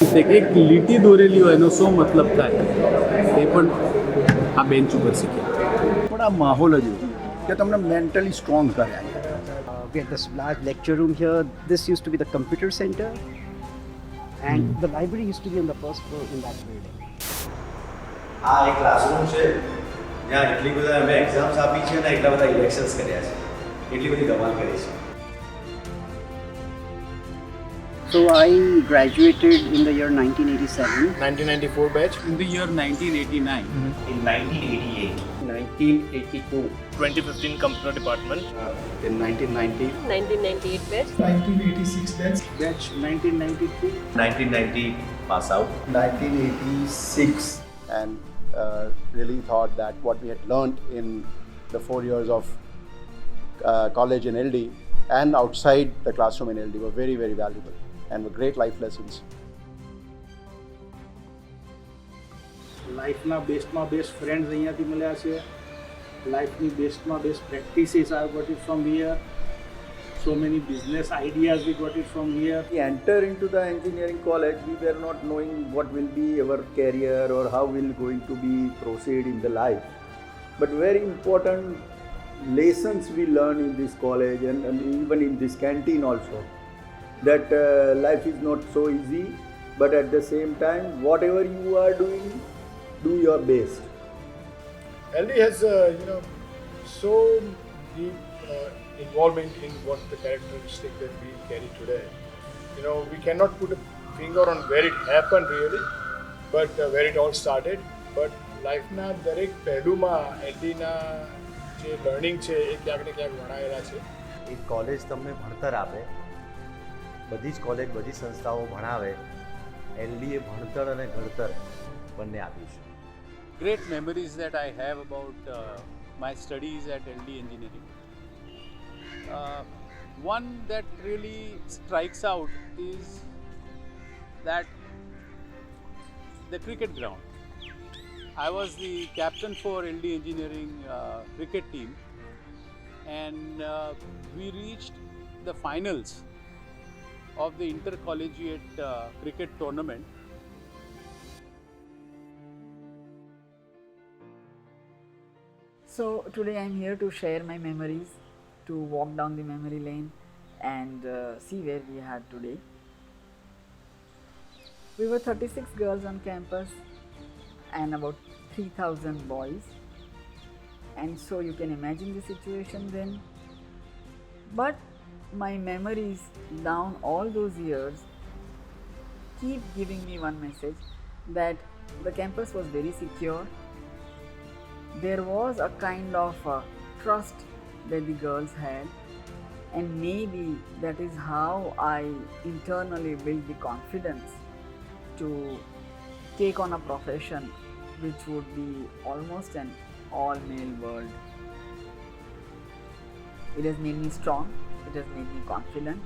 એક લીટી દોરેલી હોય એનો શું મતલબ થાય એ પણ આ બેન્ચ ઉપર શીખ્યા. પણ આ માહોલ જ એવું કે તમને મેન્ટલી સ્ટ્રોંગ કરે. We had this large lecture room here. This used to be the computer center, and the library used to be on the first floor in that building. આ એક ક્લાસરૂમ છે જ્યાં એટલી બધા અમે એક્ઝામ્સ આપી છે અને એટલા બધા ઇલેક્શન્સ કર્યા છે, એટલી બધી ધમાલ કરી છે. So I graduated in the year 1987. 1994 batch. In the year 1989. In 1988. 1982. 2015 computer department. In 1990. 1998 batch. 1986 batch. Batch 1993. 1990 pass out. 1986. And really thought that what we had learned in the 4 years of college in LD and outside the classroom in LD were very, very valuable and were great life lessons. લાઈફના બેસ્ટમાં best friends અહીંયાથી મળ્યા છે. લાઈફની બેસ્ટમાં best practices I got it from here. So many business ideas we got it from here. We enter into the engineering college, we were not knowing what will be our career or how we're going to be proceed in the life. But very important lessons we learn in this college and even in this canteen also. That life is not so easy, but at the same time, whatever you are doing, do your best. LD has, so deep involvement in what the characteristic that we carry today. We cannot put a finger on where it happened really, but where it all started. But લાઈફના દરેક પહેલુંમાં LDના જે learning છે એ ક્યાંક ને ક્યાંક વણાયેલા છે. એ college તમને ભણતર આપે, બધી જ કોલેજ બધી સંસ્થાઓ ભણાવે. LD એ ભણતર અને ઘડતર બંને આપ્યું છે. Great memories that I have about my studies at LD Engineering. One that really strikes out is that the cricket ground. I was the captain for LD Engineering cricket team, and we reached the finals of the intercollegiate cricket tournament. So today I'm here to share my memories, to walk down the memory lane and see where we are today. We were 36 girls on campus and about 3,000 boys, and so you can imagine the situation then. But my memories down all those years keep giving me one message, that the campus was very secure. There was a kind of trust that the girls had, and maybe that is how I internally built the confidence to take on a profession which would be almost an all-male world. It has made me strong, it has made me confident,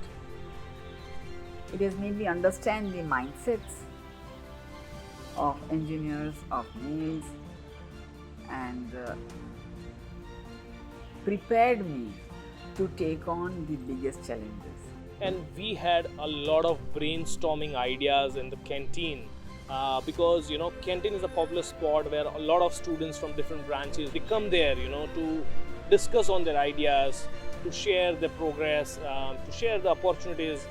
it has made me understand the mindsets of engineers, of males, and prepared me to take on the biggest challenges. And we had a lot of brainstorming ideas in the canteen because canteen is a popular spot where a lot of students from different branches, they come there to discuss on their ideas, to share their progress, to share the opportunities,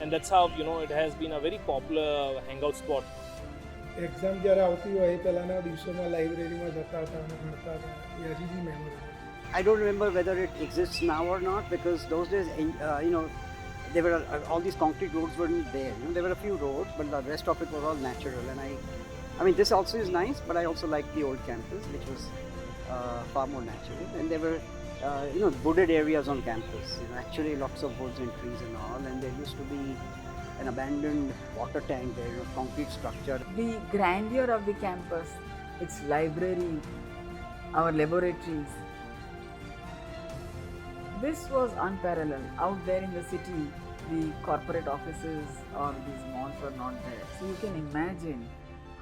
and that's how it has been a very popular hangout spot. Exam જ્યારે આવતી હોય એ પહેલાંના દિવસોમાં લાઇબ્રેરીમાં જતા હતા અને ભણતા હતા, એ હજી બી memory. I don't remember whether it exists now or not, because those days, there were all these concrete roads weren't there. There were a few roads, but the rest of it was all natural. And I mean, this also is nice, but I also like the old campus, which was far more natural. And there were, wooded areas on campus. Actually, lots of woods and trees and all. And there used to be an abandoned water tank there, concrete structure. The grandeur of the campus, its library, our laboratories, this was unparalleled. Out there in the city, the corporate offices or these malls were not there. So you can imagine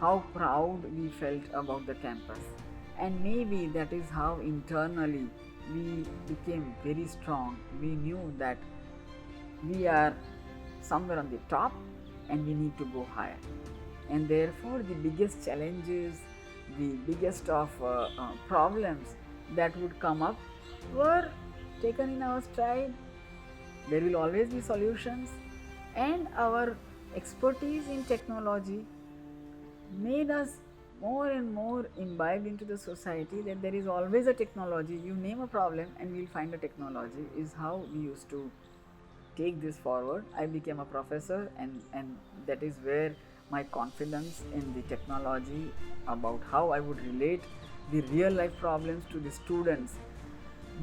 how proud we felt about the campus. And maybe that is how internally we became very strong. We knew that we are somewhere on the top and we need to go higher. And therefore, the biggest challenges, the biggest of problems that would come up were taken in our stride. There will always be solutions, and our expertise in technology made us more and more imbibed into the society that there is always a technology. You name a problem and we'll find a technology, is how we used to take this forward. I became a professor, and that is where my confidence in the technology about how I would relate the real life problems to the students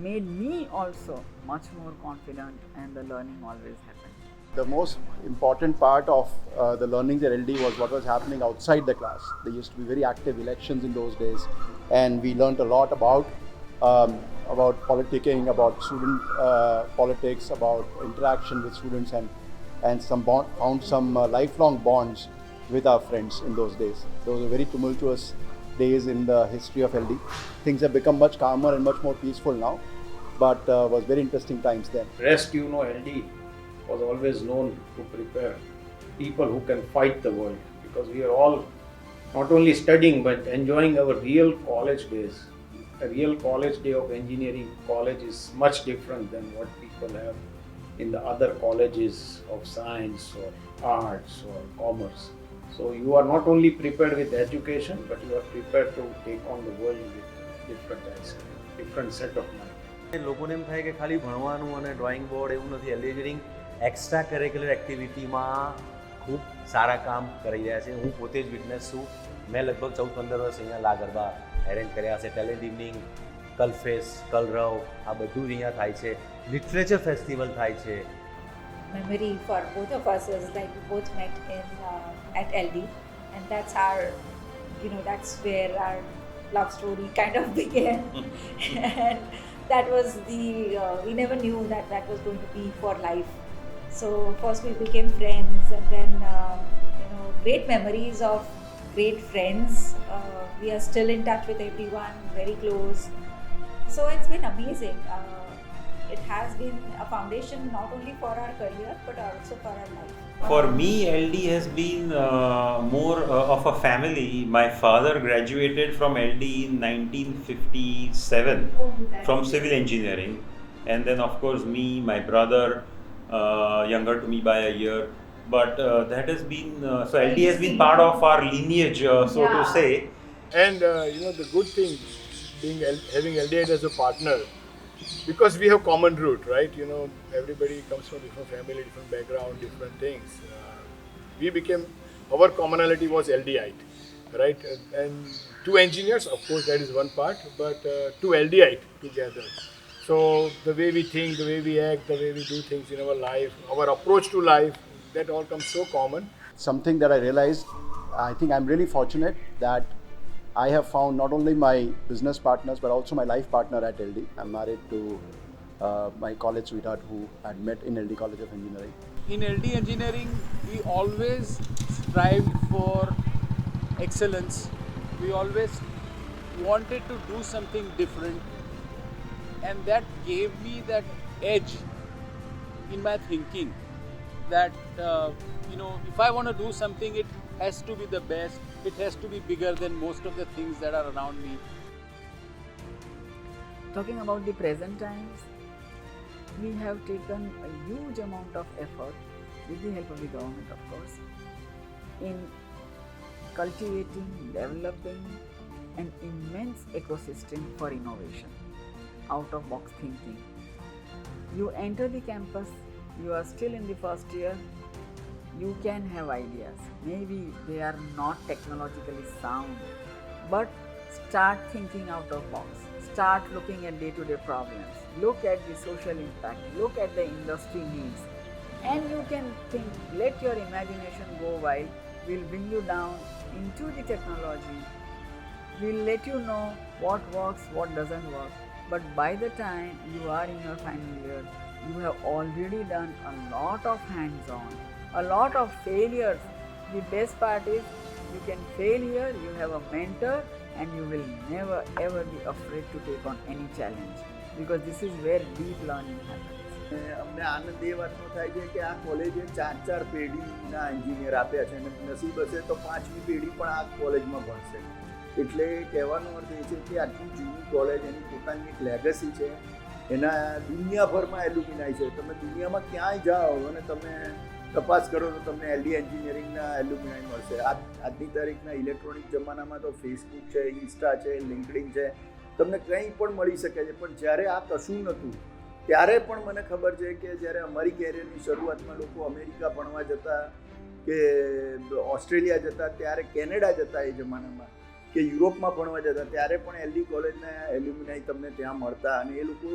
made me also much more confident, and the learning always happened. The most important part of the learnings at LD was what was happening outside the class. There used to be very active elections in those days, and we learned a lot about politicking, about student politics, about interaction with students, and found some lifelong bonds with our friends in those days. Those were very tumultuous days in the history of LD. Things have become much calmer and much more peaceful now, but was very interesting times then. Rest, LD was always known to prepare people who can fight the world, because we are all not only studying but enjoying our real college days. A real college day of engineering college is much different than what people have in the other colleges of science or arts or commerce. So you are not only prepared with education, but you are prepared to take on the world with different set of mind. લોકોને એમ થાય કે ખાલી ભણવાનું અને drawing board એવું નથી. LD engineering extra curricular એક્ટિવિટીમાં ખૂબ સારા કામ કરી રહ્યા છે. હું પોતે જ વિટનેસ છું. મેં લગભગ 14-15 વર્ષ અહીંયા લા ગરબા એરેન્જ કર્યા છે. ટેલેન્ટ ઇવનિંગ, કલફેસ, કલરવ, આ બધું જ અહીંયા થાય છે. લિટરેચર ફેસ્ટિવલ થાય છે. Memory for both of us is like we both met at LD, and that's our, that's where our love story kind of began. And that was we never knew that was going to be for life. So first we became friends, and then great memories of great friends. We are still in touch with everyone, very close. So it's been amazing. It has been a foundation not only for our career but also for our life. For me, LD has been more of a family. My father graduated from LD in 1957 from civil engineering, and then of course me, my brother, younger to me by a year. But that has been so LD has been part of our lineage, so to say. And the good thing having LD as a partner, because we have common root, right? Everybody comes from different family, different background, different things. Our commonality was LDite, right? And two engineers, of course, that is one part, but two LDite together. So the way we think, the way we act, the way we do things in our life, our approach to life, that all comes so common. Something that I realized, I think I'm really fortunate that I have found not only my business partners but also my life partner at LD. I'm married to my college sweetheart who I had met in LD College of Engineering. In LD Engineering, we always strived for excellence. We always wanted to do something different, and that gave me that edge in my thinking that if I want to do something, it has to be the best. It has to be bigger than most of the things that are around me. Talking about the present times, we have taken a huge amount of effort, with the help of the government of course, in cultivating, developing an immense ecosystem for innovation, out of box thinking. You enter the campus, you are still in the first year, you can have ideas. Maybe they are not technologically sound, but start thinking out of box. Start looking at day-to-day problems. Look at the social impact. Look at the industry needs. And you can think, let your imagination go wild. We'll bring you down into the technology. We'll let you know what works, what doesn't work. But by the time you are in your final year, you have already done a lot of hands-on, a lot of failures. The best part is you can fail here, you have a mentor, and you will never ever be afraid to take on any challenge, because this is where deep learning happens. અમને આનંદ એ વાતનો થાય છે કે આ કોલેજે 4 પેઢીના engineer આપ્યા છે અને નસીબ હશે તો 5મી પેઢી પણ આ કોલેજમાં ભણશે. એટલે કહેવાનો અર્થ એ છે કે આટલી જૂની કોલેજ એની પોતાની એક લેગસી છે, એના દુનિયાભરમાં એલ્યુમિનાઈ છે. તમે દુનિયામાં ક્યાંય જાઓ અને તમે તપાસ કરો તો તમને LD એન્જિનિયરિંગના એલ્યુમિનાઈ મળશે. આજની તારીખના ઇલેક્ટ્રોનિક જમાનામાં તો ફેસબુક છે, ઇન્સ્ટા છે, લિંક્ડઇન છે, તમને કંઈ પણ મળી શકે છે. પણ જ્યારે આ કશું નહોતું ત્યારે પણ મને ખબર છે કે જ્યારે અમારી કેરિયરની શરૂઆતમાં લોકો અમેરિકા ભણવા જતા કે ઓસ્ટ્રેલિયા જતા, ત્યારે કેનેડા જતા એ જમાનામાં, કે યુરોપમાં ભણવા જતા, ત્યારે પણ LD કોલેજના એલ્યુમિનાઈ તમને ત્યાં મળતા અને એ લોકો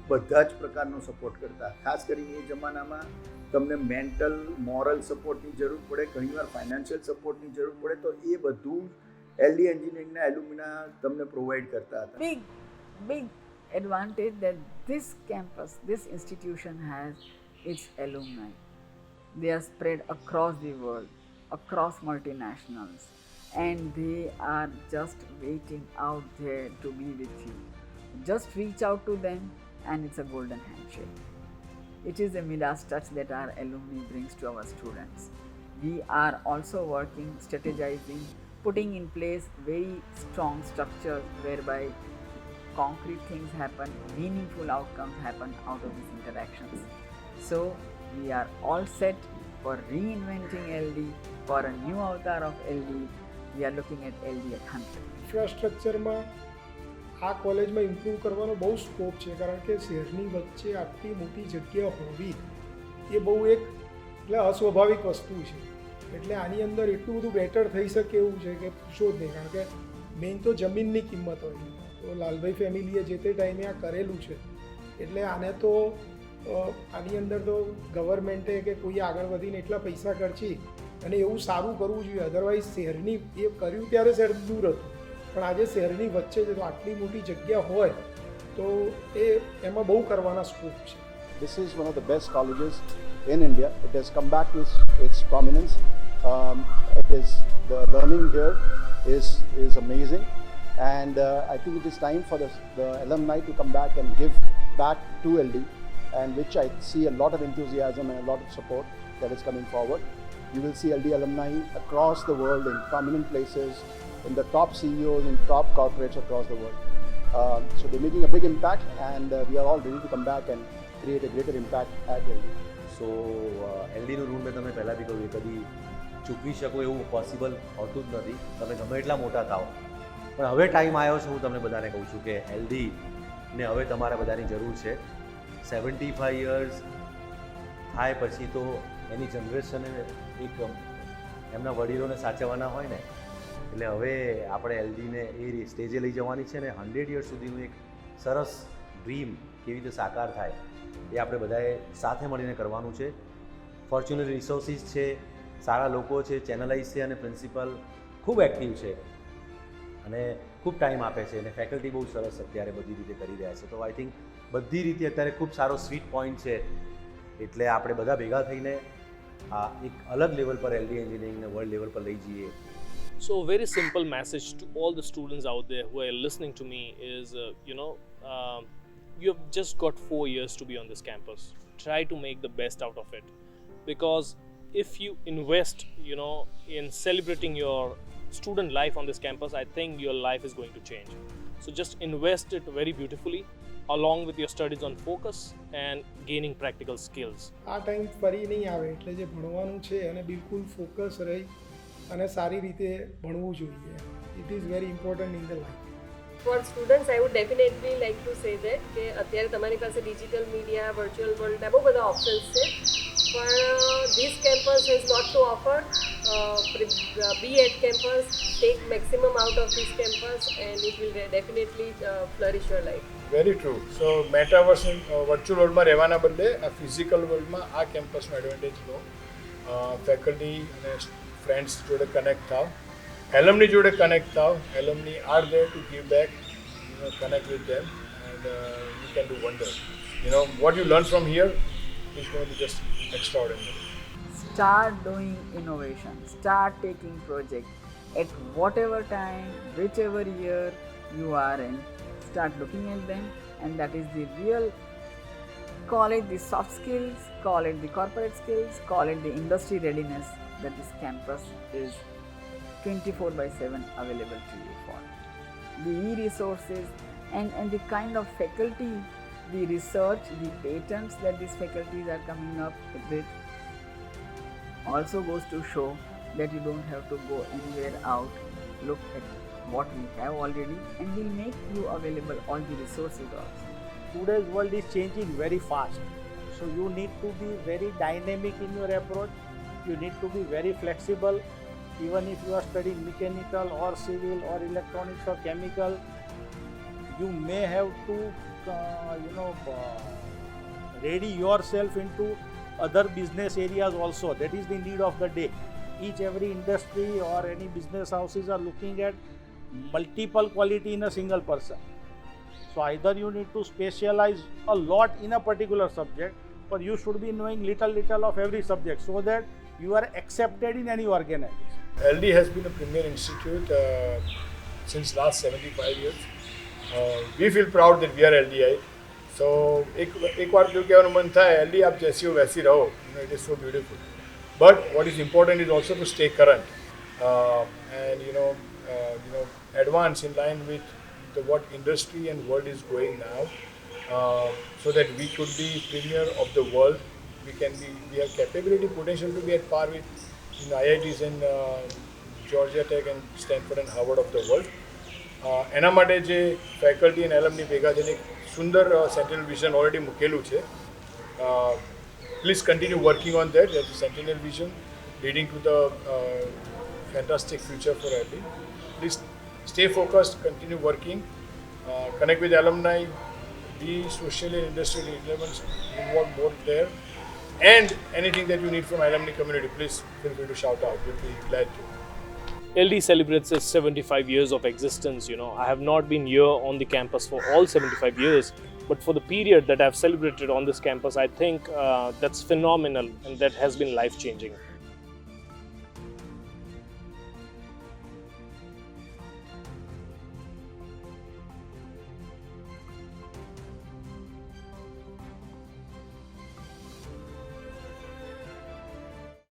બધા જ પ્રકારનો સપોર્ટ કરતા. ખાસ કરીને એ જમાનામાં તમને મેન્ટલ મોરલ સપોર્ટની જરૂર પડે, ઘણીવાર ફાઇનાન્શિયલ સપોર્ટની જરૂર પડે, તો એ બધું LD એન્જિનિયરિંગના એલ્યુમિના તમને પ્રોવાઈડ કરતા હતા. Big advantage that this campus, this institution has its alumni. They are spread across the world, across multinationals, and they are just waiting out there to be with you. Just reach out to them and it's a golden handshake. It is a Midas touch that our alumni brings to our students. We are also working, strategizing, putting in place very strong structures whereby concrete things happen, meaningful outcomes happen out of these interactions. So we are all set for reinventing LD, for a new avatar of LD. We are looking at LD at 100. ઇન્ફ્રાસ્ટ્રક્ચરમાં આ કોલેજમાં improve કરવાનો બહુ scope છે, કારણ કે શહેરની વચ્ચે આટલી મોટી જગ્યા હોવી એ બહુ એક એટલે અસ્વાભાવિક વસ્તુ છે. એટલે આની અંદર એટલું બધું બેટર થઈ શકે એવું છે કે પૂછો જ નહીં, કારણ કે મેઇન તો જમીનની કિંમત હોય છે. તો લાલભાઈ ફેમિલીએ જે તે ટાઈમે આ કરેલું છે, એટલે આને તો આની અંદર તો ગવર્મેન્ટે કે કોઈ આગળ વધીને એટલા પૈસા ખર્ચી અને એવું સારું કરવું જોઈએ. અધરવાઇઝ શહેરની એ કર્યું ત્યારે શહેર દૂર હતું, પણ આજે શહેરની વચ્ચે છે, તો આટલી મોટી જગ્યા હોય તો એ એમાં બહુ કરવાના સ્કોપ છે. This is one of the best colleges in India. It has come back to its prominence. The learning here is amazing. And I think it is time for the alumni to come back and give back to LD, and which I see a lot of enthusiasm and a lot of support that is coming forward. You will see LD alumni across the world in prominent places, in the top CEOs, in top corporates across the world. So they're making a big impact, and we are all ready to come back and create a greater impact at LD. સો LDનું ઋણ મેં તમે પહેલાં બી કહ્યું, એ કદી ચૂકવી શકો એવું possible હોતું જ નથી. તમે ગમે એટલા મોટા થાઓ, પણ હવે ટાઈમ આવ્યો છે, હું તમને બધાને કહું છું કે LDને હવે તમારા બધાની જરૂર છે. 75 યર્સ થાય પછી તો એની જનરેશને એક એમના વડીલોને સાચવવાના હોય ને, એટલે હવે આપણે LDને એ સ્ટેજે લઈ જવાની છે ને 100 યર્સ સુધીનું એક સરસ ડ્રીમ કેવી રીતે સાકાર થાય એ આપણે બધાએ સાથે મળીને કરવાનું છે. ફોર્ચ્યુનર રિસોર્સિસ છે, સારા લોકો છે, ચેનલાઇઝ છે, અને પ્રિન્સિપલ ખૂબ એક્ટિવ છે અને ખૂબ ટાઈમ આપે છે, અને ફેકલ્ટી બહુ સરસ અત્યારે બધી રીતે કરી રહ્યા છે. તો આઈ થિંક બધી રીતે અત્યારે ખૂબ સારો સ્વીટ પોઈન્ટ છે. એટલે આપણે બધા ભેગા થઈને આ એક અલગ લેવલ પર LD એન્જિનિયરિંગને વર્લ્ડ લેવલ પર લઈ જઈએ. So a very simple message to all the students out there who are listening to me is, you have just got 4 years to be on this campus. Try to make the best out of it, because if you invest, in celebrating your student life on this campus, I think your life is going to change. So just invest it very beautifully along with your studies on focus and gaining practical skills. આ time ફરી નહીં આવે, એટલે જે ભણવાનું છે અને બિલકુલ ફોકસ રહી અને સારી રીતે ભણવું જોઈએ. It is very important in the life. For students, I would definitely like to say that કે અત્યારે તમારી પાસે ડિજિટલ મીડિયા, વર્ચ્યુઅલ વર્લ્ડના બહુ બધા ઓપ્શન્સ છે, પણ this campus has lot to offer. Be at campus, take maximum out of this campus, and it will definitely flourish your life. Very true. So metaverse virtual વર્લ્ડમાં રહેવાના બદલે આ physical વર્લ્ડમાં આ કેમ્પસનો એડવાન્ટેજ લો. ફેકલ્ટી અને ફ્રેન્ડ્સ જોડે કનેક્ટ થાવ, એલમની જોડે કનેક્ટ થાવ. Alumni are there to give back, connect with them, and you can do wonders. What you learn from here is going to be just extraordinary. Start doing innovation, start taking projects at whatever time, whichever year you are in. Start looking at them, and that is the real Call it the soft skills, call it the corporate skills, call it the industry readiness that this campus is 24/7 available to you for. The e-resources and the kind of faculty, the research, the patents that these faculties are coming up with also goes to show that you don't have to go anywhere out. Look at what we have already and we'll make you available all the resources also. Today's world is changing very fast. So you need to be very dynamic in your approach. You need to be very flexible. Even if you are studying mechanical or civil or electronics or chemical, you may have to, ready yourself into other business areas also. That is the need of the day. Every industry or any business houses are looking at multiple quality in a single person. So either you need to specialize a lot in a particular subject, or you should be knowing little of every subject so that you are accepted in any organization. LD has been a premier institute since last 75 years. We feel proud that we are LDI. So एक बार जो कहना मन था LD आप जैसी हो वैसी रहो. It is so beautiful. But what is important is also to stay current and advance in line with what industry and world is going now, so that we could be premier of the world. We have capability, potential to be at par with IITs in Georgia Tech and Stanford and Harvard of the world. એના માટે જે faculty અને એલમની ભેગા થઈને એક સુંદર સેન્ટિનલ vision already મૂકેલું છે. Please continue working on that. That's the Sentinel vision leading to the fantastic future for LD. Please stay focused, continue working, connect with alumni, be socially and industrially relevant, involve more there. And anything that you need from alumni community, please feel free to shout out. We'll be glad to. LD celebrates its 75 years of existence. I have not been here on the campus for all 75 years, but for the period that I've celebrated on this campus, I think that's phenomenal and that has been life-changing.